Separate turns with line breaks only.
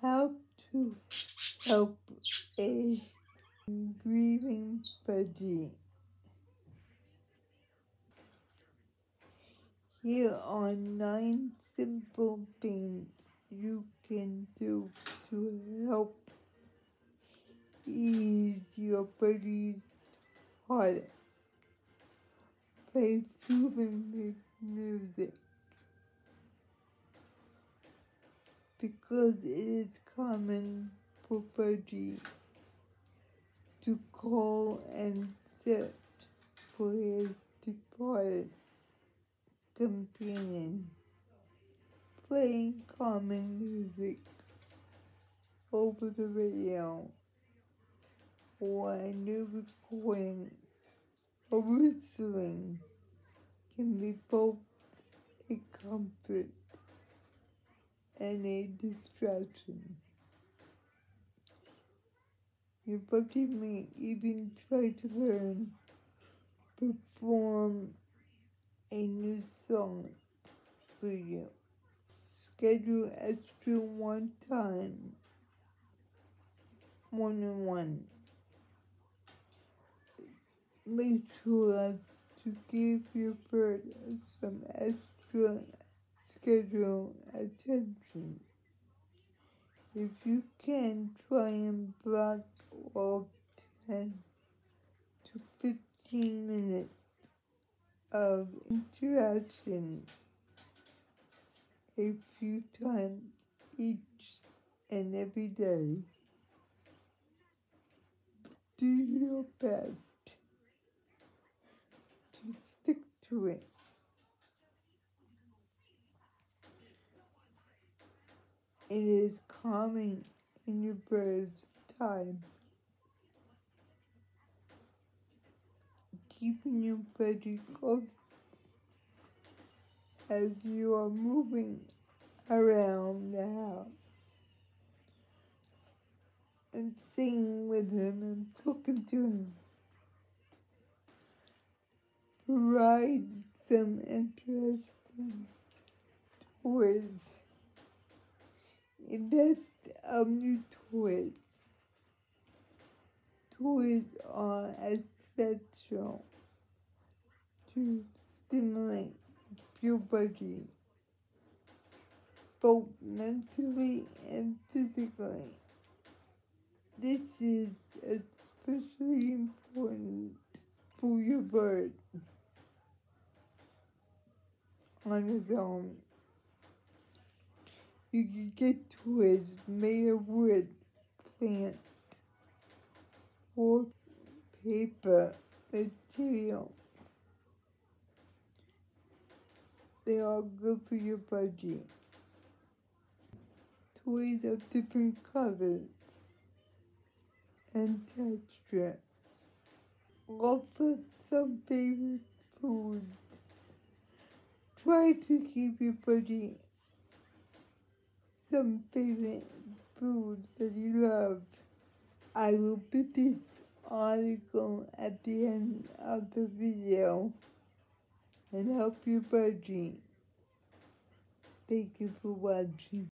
How to help a grieving budgie. Here are 9 simple things you can do to help ease your budgie's heart. Play soothing music, because it is common for budgies to call and search for his departed companion. Playing calming music over the radio or a new recording or whistling can be both a comfort and a distraction. Your budgie may even try to learn, perform a new song for you. Schedule extra one-time, one-on-one. Make sure to give your bird some extra schedule attention. If you can, try and block off 10 to 15 minutes of interaction a few times each and every day. Do your best to stick to it. It is calming in your bird's time. Keeping your budgie close as you are moving around the house and singing with him and talking to him. Provide some interesting toys. Invest in new toys. Toys are essential to stimulate your budgie, both mentally and physically. This is especially important for your bird on his own. You can get toys made of wood, plant, or paper materials. They are good for your budgie. Toys of different colors and textures. Offer some favorite foods. Try to keep your budgie some favorite foods that you love. I will put this article at the end of the video and help your budgie. Thank you for watching.